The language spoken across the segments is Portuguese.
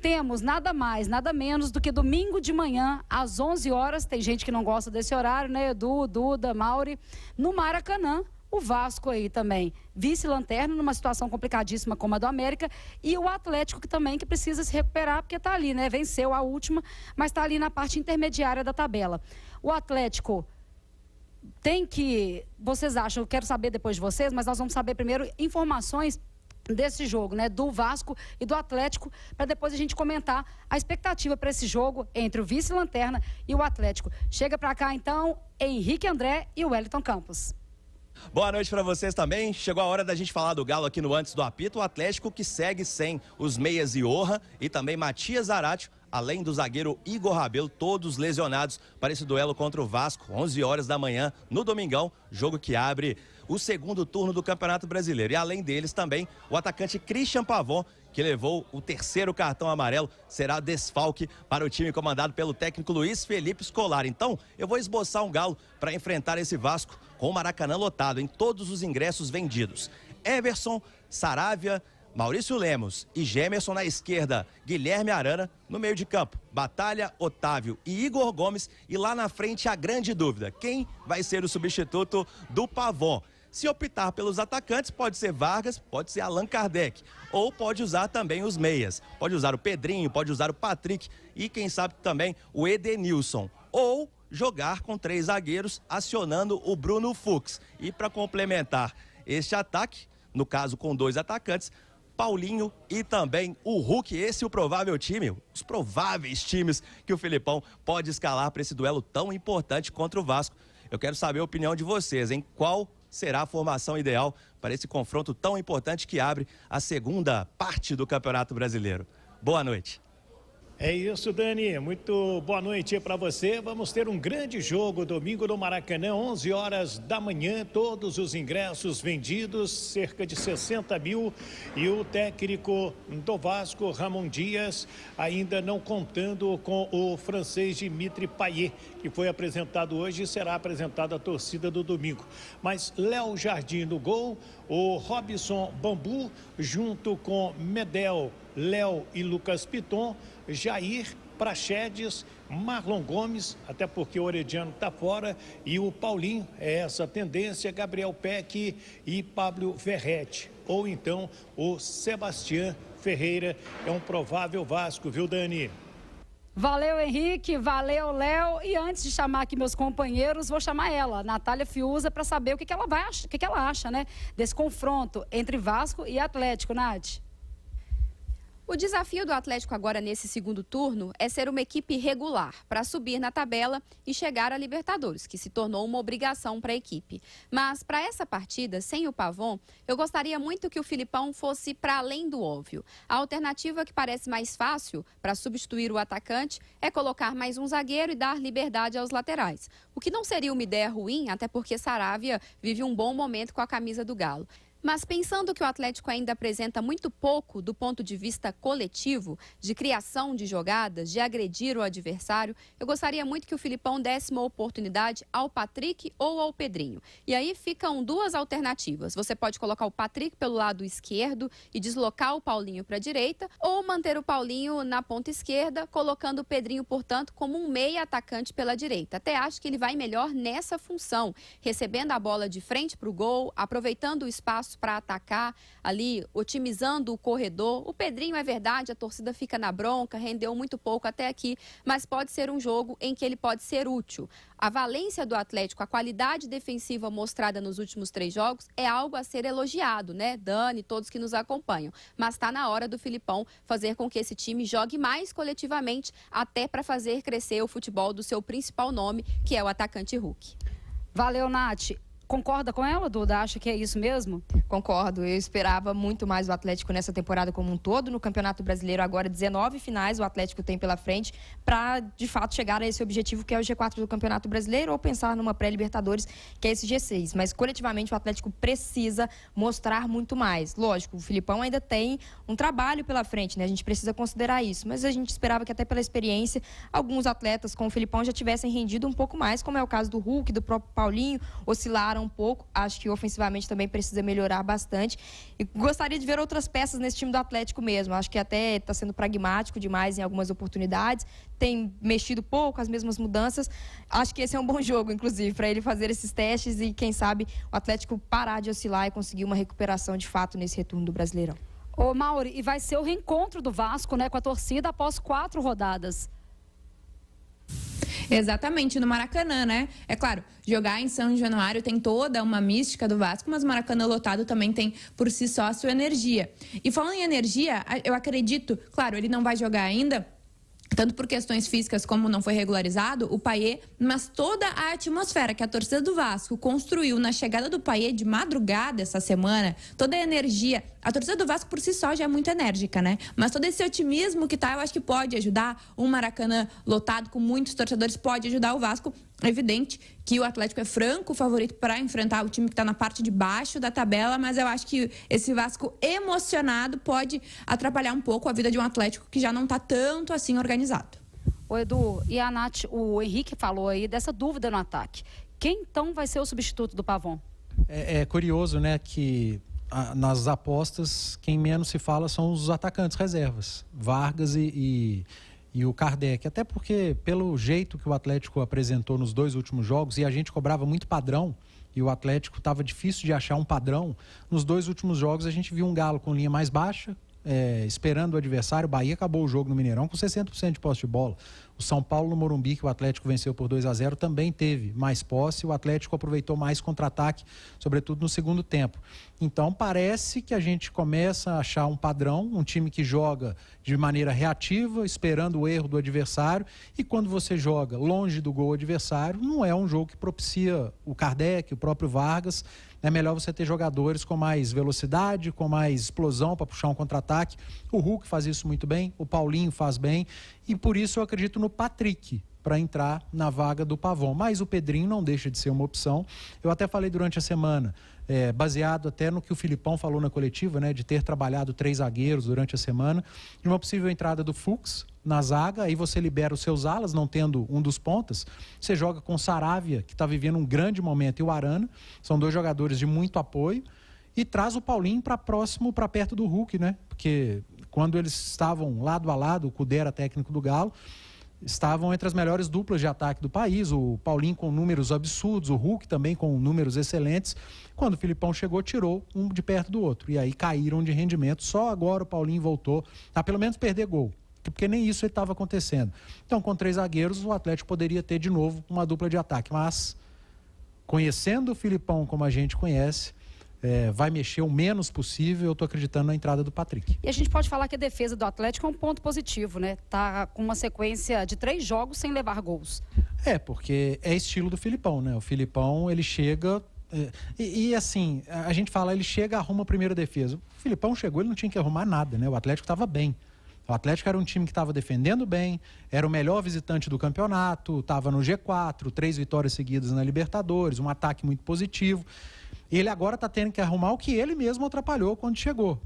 temos nada mais, nada menos do que domingo de manhã, às 11 horas, tem gente que não gosta desse horário, né, Edu, Duda, Mauri, no Maracanã, o Vasco aí também, vice-lanterna, numa situação complicadíssima como a do América, e o Atlético que precisa se recuperar, porque está ali, né, venceu a última, mas está ali na parte intermediária da tabela. O Atlético tem que, vocês acham, eu quero saber depois de vocês, mas nós vamos saber primeiro informações desse jogo, né, do Vasco e do Atlético, para depois a gente comentar a expectativa para esse jogo entre o vice-lanterna e o Atlético. Chega para cá então, Henrique André e o Wellington Campos. Boa noite para vocês também. Chegou a hora da gente falar do Galo aqui no Antes do Apito. O Atlético que segue sem os meias Iorra e também Matias Zaratio, além do zagueiro Igor Rabelo, todos lesionados para esse duelo contra o Vasco, 11 horas da manhã, no domingão, jogo que abre o segundo turno do Campeonato Brasileiro. E além deles também, o atacante Christian Pavon, que levou o terceiro cartão amarelo, será desfalque para o time comandado pelo técnico Luiz Felipe Scolari. Então, eu vou esboçar um Galo para enfrentar esse Vasco com o Maracanã lotado, em todos os ingressos vendidos. Everson, Saravia, Maurício Lemos e Gemerson na esquerda, Guilherme Arana no meio de campo, Batalha, Otávio e Igor Gomes, e lá na frente a grande dúvida, quem vai ser o substituto do Pavon? Se optar pelos atacantes, pode ser Vargas, pode ser Allan Kardec, ou pode usar também os meias, pode usar o Pedrinho, pode usar o Patrick e quem sabe também o Edenilson, ou jogar com 3 zagueiros acionando o Bruno Fux. E para complementar este ataque, no caso com 2 atacantes, Paulinho e também o Hulk, esse é o provável time, os prováveis times que o Filipão pode escalar para esse duelo tão importante contra o Vasco. Eu quero saber a opinião de vocês, hein? Qual será a formação ideal para esse confronto tão importante que abre a segunda parte do Campeonato Brasileiro? Boa noite. É isso, Dani. Muito boa noite para você. Vamos ter um grande jogo domingo no Maracanã, 11 horas da manhã. Todos os ingressos vendidos, cerca de 60 mil. E o técnico do Vasco, Ramon Dias, ainda não contando com o francês Dimitri Payet, que foi apresentado hoje e será apresentado à torcida do domingo. Mas Léo Jardim no gol, o Robson Bambu, junto com Medel, Léo e Lucas Piton, Jair, Praxedes, Marlon Gomes, até porque o Orediano está fora, e o Paulinho, é essa tendência, Gabriel Peck e Pablo Verrete. Ou então o Sebastião Ferreira, é um provável Vasco, viu, Dani? Valeu, Henrique, valeu, Léo. E antes de chamar aqui meus companheiros, vou chamar ela, Natália Fiuza, para saber o que ela acha, né, desse confronto entre Vasco e Atlético, Nath. O desafio do Atlético agora nesse segundo turno é ser uma equipe regular para subir na tabela e chegar à Libertadores, que se tornou uma obrigação para a equipe. Mas para essa partida, sem o Pavon, eu gostaria muito que o Filipão fosse para além do óbvio. A alternativa que parece mais fácil para substituir o atacante é colocar mais um zagueiro e dar liberdade aos laterais. O que não seria uma ideia ruim, até porque Saravia vive um bom momento com a camisa do Galo. Mas pensando que o Atlético ainda apresenta muito pouco do ponto de vista coletivo, de criação de jogadas, de agredir o adversário, eu gostaria muito que o Filipão desse uma oportunidade ao Patrick ou ao Pedrinho. E aí ficam 2 alternativas. Você pode colocar o Patrick pelo lado esquerdo e deslocar o Paulinho para a direita, ou manter o Paulinho na ponta esquerda, colocando o Pedrinho, portanto, como um meia atacante pela direita. Até acho que ele vai melhor nessa função, recebendo a bola de frente para o gol, aproveitando o espaço para atacar ali, otimizando o corredor. O Pedrinho, é verdade, a torcida fica na bronca, rendeu muito pouco até aqui, mas pode ser um jogo em que ele pode ser útil. A valência do Atlético, a qualidade defensiva mostrada nos últimos 3 jogos é algo a ser elogiado, né? Dani, todos que nos acompanham. Mas está na hora do Filipão fazer com que esse time jogue mais coletivamente, até para fazer crescer o futebol do seu principal nome, que é o atacante Hulk. Valeu, Nath. Concorda com ela, Duda? Acha que é isso mesmo? Concordo. Eu esperava muito mais o Atlético nessa temporada como um todo. No Campeonato Brasileiro, agora 19 finais o Atlético tem pela frente para, de fato, chegar a esse objetivo que é o G4 do Campeonato Brasileiro ou pensar numa pré-Libertadores, que é esse G6. Mas, coletivamente, o Atlético precisa mostrar muito mais. Lógico, o Filipão ainda tem um trabalho pela frente, né? A gente precisa considerar isso. Mas a gente esperava que, até pela experiência, alguns atletas com o Filipão já tivessem rendido um pouco mais, como é o caso do Hulk, do próprio Paulinho, oscilaram um pouco. Acho que ofensivamente também precisa melhorar bastante. E gostaria de ver outras peças nesse time do Atlético mesmo. Acho que até está sendo pragmático demais em algumas oportunidades. Tem mexido pouco, as mesmas mudanças. Acho que esse é um bom jogo, inclusive, para ele fazer esses testes e, quem sabe, o Atlético parar de oscilar e conseguir uma recuperação de fato nesse retorno do Brasileirão. Ô, Mauri, e vai ser o reencontro do Vasco, né, com a torcida após 4 rodadas. Exatamente, no Maracanã, né? É claro, jogar em São Januário tem toda uma mística do Vasco, mas o Maracanã lotado também tem por si só a sua energia. E falando em energia, eu acredito, claro, ele não vai jogar ainda, tanto por questões físicas como não foi regularizado, o Payet, mas toda a atmosfera que a torcida do Vasco construiu na chegada do Payet de madrugada essa semana, toda a energia, a torcida do Vasco por si só já é muito enérgica, né? Mas todo esse otimismo que tá, eu acho que pode ajudar. Um Maracanã lotado com muitos torcedores pode ajudar o Vasco. É evidente que o Atlético é franco favorito para enfrentar o time que está na parte de baixo da tabela, mas eu acho que esse Vasco emocionado pode atrapalhar um pouco a vida de um Atlético que já não está tanto assim organizado. Ô, Edu, e a Nath, o Henrique falou aí dessa dúvida no ataque. Quem então vai ser o substituto do Pavon? É curioso, né, que nas apostas quem menos se fala são os atacantes reservas, Vargas e o Kardec, até porque pelo jeito que o Atlético apresentou nos 2 últimos jogos, e a gente cobrava muito padrão, e o Atlético estava difícil de achar um padrão, nos 2 últimos jogos a gente viu um Galo com linha mais baixa, esperando o adversário. O Bahia acabou o jogo no Mineirão com 60% de posse de bola. O São Paulo no Morumbi, que o Atlético venceu por 2-0, também teve mais posse. O Atlético aproveitou mais contra-ataque, sobretudo no segundo tempo. Então parece que a gente começa a achar um padrão, um time que joga de maneira reativa, esperando o erro do adversário, e quando você joga longe do gol adversário, não é um jogo que propicia o Kardec, o próprio Vargas. É melhor você ter jogadores com mais velocidade, com mais explosão para puxar um contra-ataque. O Hulk faz isso muito bem, o Paulinho faz bem, e por isso eu acredito no Patrick para entrar na vaga do Pavon. Mas o Pedrinho não deixa de ser uma opção. Eu até falei durante a semana, baseado até no que o Filipão falou na coletiva, né, de ter trabalhado 3 zagueiros durante a semana, de uma possível entrada do Fux na zaga, aí você libera os seus alas, não tendo um dos pontas, você joga com o Saravia, que está vivendo um grande momento, e o Arana, são 2 jogadores de muito apoio, e traz o Paulinho para próximo, para perto do Hulk, né, porque quando eles estavam lado a lado, o Cudê era técnico do Galo, estavam entre as melhores duplas de ataque do país, o Paulinho com números absurdos, o Hulk também com números excelentes. Quando o Filipão chegou, tirou um de perto do outro, e aí caíram de rendimento. Só agora o Paulinho voltou a pelo menos perder gol, porque nem isso estava acontecendo. Então, com 3 zagueiros, o Atlético poderia ter de novo uma dupla de ataque, mas conhecendo o Filipão como a gente conhece, vai mexer o menos possível. Eu estou acreditando na entrada do Patrick. E a gente pode falar que a defesa do Atlético é um ponto positivo, né? Tá com uma sequência de 3 jogos sem levar gols. Porque é estilo do Filipão, né? O Filipão, ele chega... E assim, a gente fala, ele chega, arruma a primeira defesa. O Filipão chegou, ele não tinha que arrumar nada, né? O Atlético estava bem. O Atlético era um time que estava defendendo bem, era o melhor visitante do campeonato, estava no G4, 3 vitórias seguidas na Libertadores, um ataque muito positivo. Ele agora está tendo que arrumar o que ele mesmo atrapalhou quando chegou.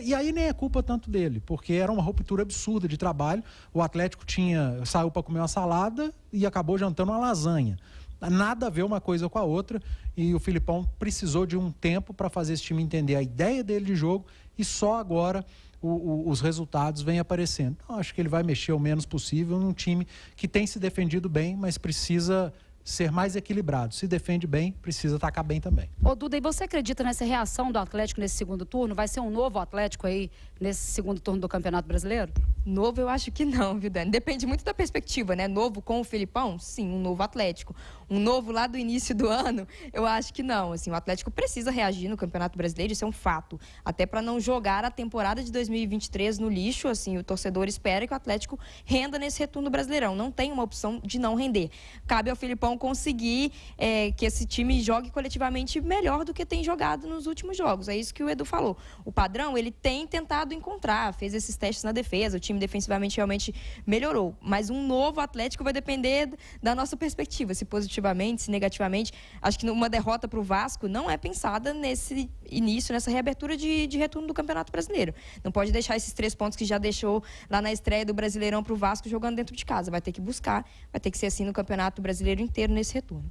E aí nem é culpa tanto dele, porque era uma ruptura absurda de trabalho. O Atlético saiu para comer uma salada e acabou jantando uma lasanha. Nada a ver uma coisa com a outra, e o Filipão precisou de um tempo para fazer esse time entender a ideia dele de jogo, e só agora os resultados vêm aparecendo. Então, acho que ele vai mexer o menos possível num time que tem se defendido bem, mas precisa ser mais equilibrado. Se defende bem, precisa atacar bem também. Ô, Duda, e você acredita nessa reação do Atlético nesse segundo turno? Vai ser um novo Atlético aí nesse segundo turno do Campeonato Brasileiro? Novo eu acho que não, viu, Dani? Depende muito da perspectiva, né? Novo com o Filipão? Sim, um novo Atlético. Um novo lá do início do ano? Eu acho que não. Assim, o Atlético precisa reagir no Campeonato Brasileiro, isso é um fato. Até para não jogar a temporada de 2023 no lixo, assim, o torcedor espera que o Atlético renda nesse retorno do Brasileirão. Não tem uma opção de não render. Cabe ao Filipão conseguir que esse time jogue coletivamente melhor do que tem jogado nos últimos jogos. É isso que o Edu falou. O padrão, ele tem tentado encontrar, fez esses testes na defesa, o time defensivamente realmente melhorou. Mas um novo Atlético vai depender da nossa perspectiva, se positivamente, se negativamente. Acho que uma derrota para o Vasco não é pensada nesse início, nessa reabertura de retorno do Campeonato Brasileiro. Não pode deixar esses 3 pontos que já deixou lá na estreia do Brasileirão para o Vasco jogando dentro de casa. Vai ter que buscar, vai ter que ser assim no Campeonato Brasileiro inteiro nesse retorno.